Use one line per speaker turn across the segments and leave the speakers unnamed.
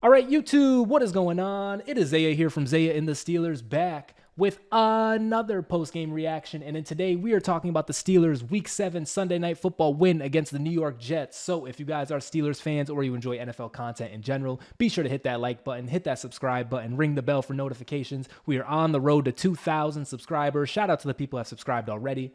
All right, YouTube, what is going on? It is Zaya here from Zaya&TheSteelers back with another post-game reaction. And in today, we are talking about the Steelers' Week 7 Sunday Night Football win against the New York Jets. So if you guys are Steelers fans or you enjoy NFL content in general, be sure to hit that like button, hit that subscribe button, ring the bell for notifications. We are on the road to 2,000 subscribers. Shout out to the people who have subscribed already.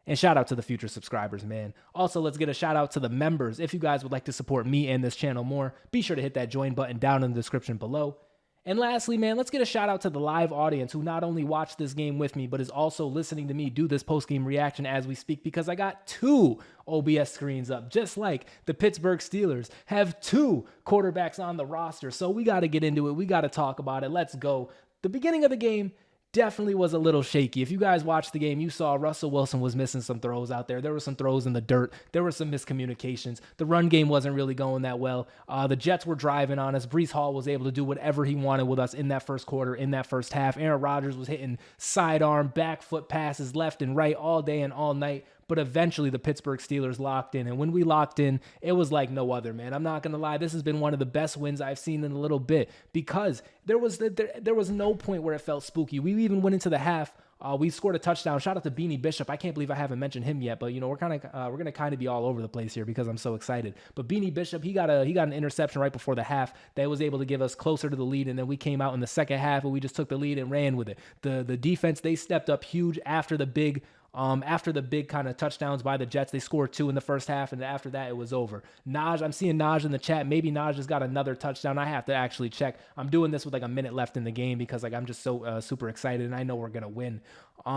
And shout out to the future subscribers, man. Also, let's get a shout out to the members. If you guys would like to support me and this channel more, be sure to hit that join button down in the description below. And lastly, man, let's get a shout out to the live audience who not only watched this game with me, but is also listening to me do this post-game reaction as we speak, because I got 2 OBS screens up, just like the Pittsburgh Steelers have 2 quarterbacks on the roster. So we got to get into it. We got to talk about it. Let's go. The beginning of the game definitely was a little shaky. If you guys watched the game, you saw Russell Wilson was missing some throws out there. There were some throws in the dirt. There were some miscommunications. The run game wasn't really going that well. The Jets were driving on us. Breece Hall was able to do whatever he wanted with us in that first quarter, in that first half. Aaron Rodgers was hitting sidearm, back foot passes left and right all day and all night. But eventually the Pittsburgh Steelers locked in. And when we locked in, it was like no other, man. I'm not going to lie. This has been one of the best wins I've seen in a little bit, because there was no point where it felt spooky. We even went into the half. We scored a touchdown. Shout out to Beanie Bishop. I can't believe I haven't mentioned him yet, but you know, we're gonna kind of be all over the place here because I'm so excited. But Beanie Bishop, he got an interception right before the half that was able to give us closer to the lead, and then we came out in the second half and we just took the lead and ran with it. The defense, they stepped up huge after the big kind of touchdowns by the Jets. They scored 2 in the first half, and after that, it was over. Naj, I'm seeing Naj in the chat. Maybe Naj has got another touchdown. I have to actually check. I'm doing this with like a minute left in the game because like I'm just so super excited, and I know we're going to win.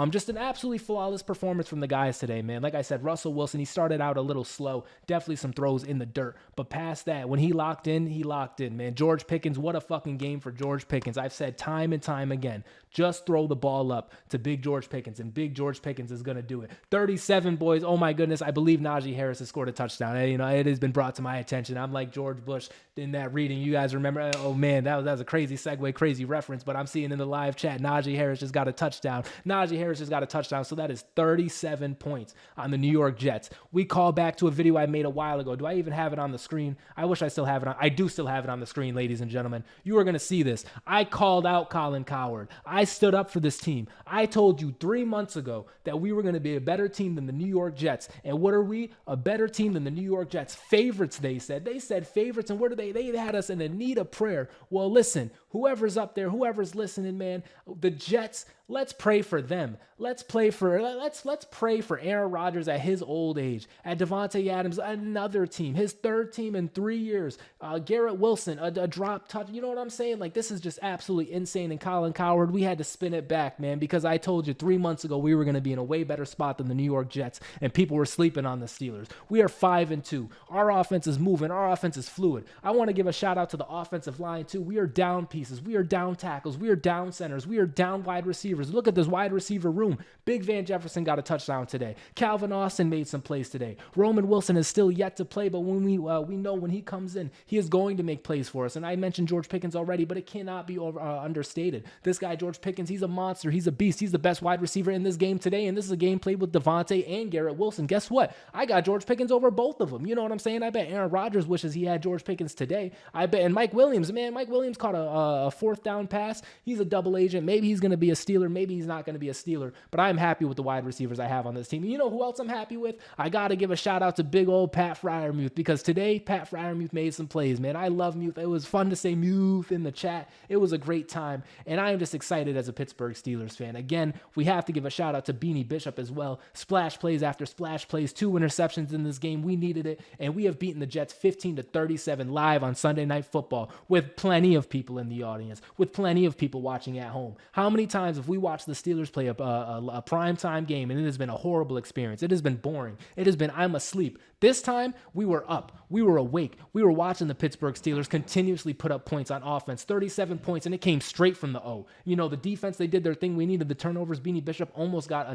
Just an absolutely flawless performance from the guys today, man. Like I said, Russell Wilson, he started out a little slow. Definitely some throws in the dirt. But past that, when he locked in, man. George Pickens, what a fucking game for George Pickens. I've said time and time again, just throw the ball up to Big George Pickens, and Big George Pickens is going to do it. 37, boys. Oh, my goodness. I believe Najee Harris has scored a touchdown. You know, it has been brought to my attention. I'm like George Bush in that reading. You guys remember? Oh, man, that was a crazy segue, crazy reference, but I'm seeing in the live chat, Najee Harris just got a touchdown. Najee Harris just got a touchdown, so that is 37 points on the New York Jets. We call back to a video I made a while ago. Do I even have it on the screen? I wish I still have it on. I do still have it on the screen, ladies and gentlemen. You are going to see this. I called out Colin Cowherd. I stood up for this team. I told you 3 months ago that we were going to be a better team than the New York Jets. And what are we? A better team than the New York Jets. Favorites, they said. They said favorites, and what are they? They had us in a need of prayer. Well, listen, whoever's up there, whoever's listening, man, the Jets, let's pray for them. Let's pray for Aaron Rodgers at his old age. At Devontae Adams, another team, his 3rd team in 3 years. Garrett Wilson, a drop touch. You know what I'm saying? Like, this is just absolutely insane. And Colin Cowherd, we had to spin it back, man, because I told you 3 months ago we were going to be in a way better spot than the New York Jets, and people were sleeping on the Steelers. We are 5-2. Our offense is moving. Our offense is fluid. I want to give a shout out to the offensive line too. We are down pieces. We are down tackles. We are down centers. We are down wide receivers. Look at this wide receiver room. Big Van Jefferson got a touchdown today. Calvin Austin made some plays today. Roman Wilson is still yet to play, but when we know when he comes in, he is going to make plays for us. And I mentioned George Pickens already, but it cannot be understated. This guy, George Pickens, he's a monster. He's a beast. He's the best wide receiver in this game today, and this is a game played with Devontae and Garrett Wilson. Guess what? I got George Pickens over both of them. You know what I'm saying? I bet Aaron Rodgers wishes he had George Pickens today. I bet, and Mike Williams, man, Mike Williams caught a 4th down pass. He's a double agent. Maybe he's going to be a Steeler. Maybe he's not going to be a Steeler, but I'm happy with the wide receivers I have on this team. You know who else I'm happy with? I got to give a shout out to big old Pat Freiermuth, because today Pat Freiermuth made some plays, man. I love Muth. It was fun to say Muth in the chat. It was a great time, and I am just excited as a Pittsburgh Steelers fan. Again, we have to give a shout out to Beanie Bishop as well. Splash plays after splash plays, 2 interceptions in this game. We needed it, and we have beaten the Jets 15-37 live on Sunday Night Football with plenty of people in the audience, with plenty of people watching at home. How many times have we watched the Steelers play a primetime game, and it has been a horrible experience? It has been boring. It has been, I'm asleep. This time, we were up. We were awake. We were watching the Pittsburgh Steelers continuously put up points on offense, 37 points, and it came straight from the O. You know, the defense, they did their thing. We needed the turnovers. Beanie Bishop almost got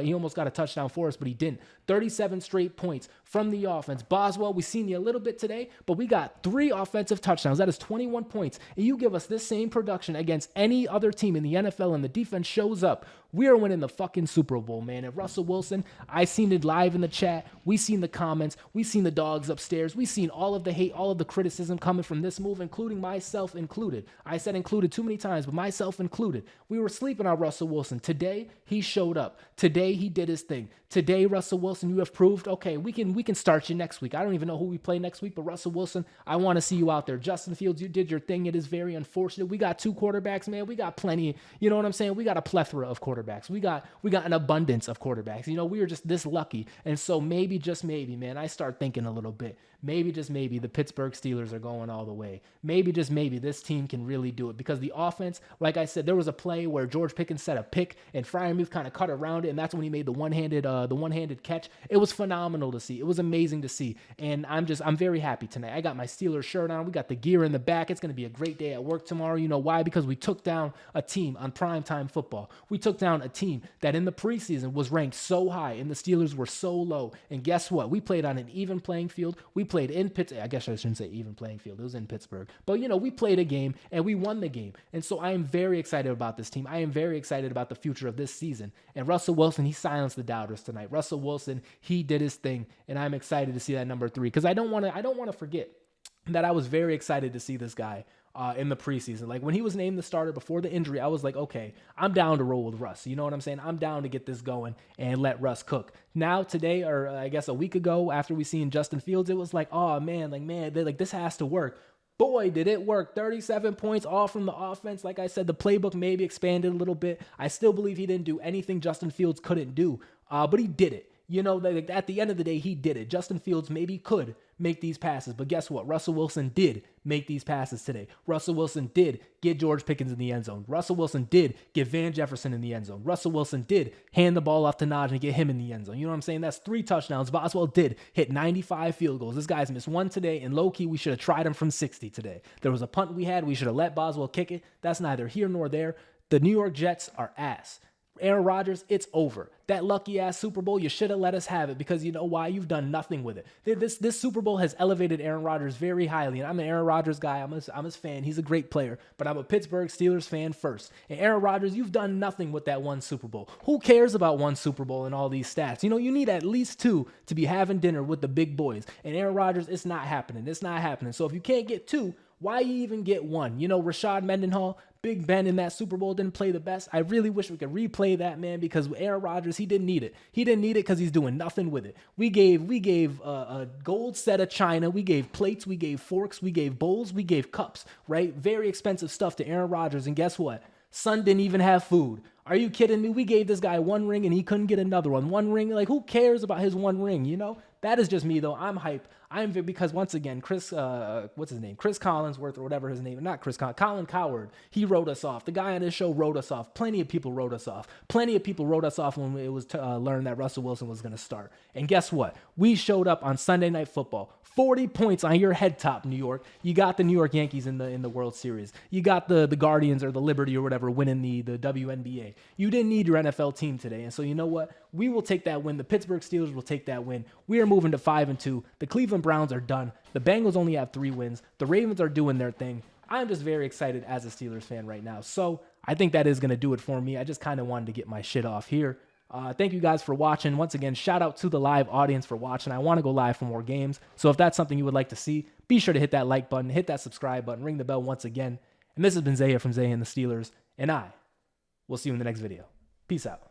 he almost got a touchdown for us, but he didn't. 37 straight points from the offense. Boswell, we seen you a little bit today, but we got 3 offensive touchdowns. That is 21 points. And you give us this same production against any other team in the NFL, and the defense shows up. We are winning the fucking Super Bowl, man. And Russell Wilson, I seen it live in the chat. We seen the comments. We seen the dogs upstairs. We seen all of the hate, all of the criticism coming from this move, including myself included. I said included too many times, but myself included. We were sleeping on Russell Wilson. Today, he showed up. Today, he did his thing. Today, Russell Wilson, you have proved, okay, we can start you next week. I don't even know who we play next week, but Russell Wilson, I want to see you out there. Justin Fields, you did your thing. It is very unfortunate. We got 2 quarterbacks, man. We got plenty. You know what I'm saying? We got a plethora of quarterbacks. We got an abundance of quarterbacks. You know, we were just this lucky. And so maybe, just maybe, man, I start thinking a little bit. Maybe, just maybe, the Pittsburgh Steelers are going all the way. Maybe, just maybe, this team can really do it. Because the offense, like I said, there was a play where George Pickens set a pick and Freiermuth kind of cut around it, and that's when he made the one-handed catch. It was phenomenal to see. It was amazing to see. And I'm very happy tonight. I got my Steelers shirt on. We got the gear in the back. It's going to be a great day at work tomorrow. You know why? Because we took down a team on primetime football. We took down a team that in the preseason was ranked so high and the Steelers were so low. And guess what? We played on an even playing field. We played in Pittsburgh. I guess I shouldn't say even playing field. It was in Pittsburgh. But, you know, we played a game and we won the game. And so I am very excited about this team. I am very excited about the future of this season. And Russell Wilson, he silenced the doubters tonight. Russell Wilson, he did his thing. And I'm excited to see that number 3 because I don't want to forget that I was very excited to see this guy in the preseason. Like when he was named the starter before the injury, I was like, okay, I'm down to roll with Russ. You know what I'm saying? I'm down to get this going and let Russ cook. Now today, or I guess a week ago after we seen Justin Fields, it was like, oh man, this has to work. Boy, did it work. 37 points all from the offense. Like I said, the playbook maybe expanded a little bit. I still believe he didn't do anything Justin Fields couldn't do, but he did it. You know, at the end of the day, he did it. Justin Fields maybe could make these passes, but guess what? Russell Wilson did make these passes today. Russell Wilson did get George Pickens in the end zone. Russell Wilson did get Van Jefferson in the end zone. Russell Wilson did hand the ball off to Najee and get him in the end zone. You know what I'm saying? That's 3 touchdowns. Boswell did hit 95 field goals. This guy's missed 1 today, and low-key, we should have tried him from 60 today. There was a punt we had. We should have let Boswell kick it. That's neither here nor there. The New York Jets are ass. Aaron Rodgers, it's over. That lucky-ass Super Bowl, you should have let us have it because you know why? You've done nothing with it. This Super Bowl has elevated Aaron Rodgers very highly, and I'm an Aaron Rodgers guy. I'm his fan. He's a great player, but I'm a Pittsburgh Steelers fan first. And Aaron Rodgers, you've done nothing with that 1 Super Bowl. Who cares about 1 Super Bowl and all these stats? You know, you need at least 2 to be having dinner with the big boys. And Aaron Rodgers, it's not happening. It's not happening. So if you can't get 2, why you even get 1? You know, Rashad Mendenhall, Big Ben in that Super Bowl didn't play the best. I really wish we could replay that, man, because Aaron Rodgers, he didn't need it. He didn't need it because he's doing nothing with it. We gave a gold set of china. We gave plates. We gave forks. We gave bowls. We gave cups, right? Very expensive stuff to Aaron Rodgers. And guess what? Son didn't even have food. Are you kidding me? We gave this guy 1 ring and he couldn't get another one. 1 ring, like who cares about his 1 ring, you know? That is just me though. I'm hype. Because once again, Chris Collinsworth or whatever his name, not Chris Colin Cowherd, he wrote us off. The guy on this show wrote us off. Plenty of people wrote us off. Plenty of people wrote us off when it was learned that Russell Wilson was going to start. And guess what? We showed up on Sunday Night Football. 40 points on your head top, New York. You got the New York Yankees in the World Series. You got the Guardians or the Liberty or whatever winning the WNBA. You didn't need your NFL team today. And so you know what? We will take that win. The Pittsburgh Steelers will take that win. We are moving to 5-2. The Cleveland Browns are done. The Bengals only have 3 wins. The Ravens are doing their thing. I'm just very excited as a Steelers fan right now. So I think that is going to do it for me. I just kind of wanted to get my shit off here. Thank you guys for watching. Once again, shout out to the live audience for watching. I want to go live for more games. So if that's something you would like to see, be sure to hit that like button, hit that subscribe button, ring the bell once again. And this has been Zaya from Zaya and the Steelers. And I will see you in the next video. Peace out.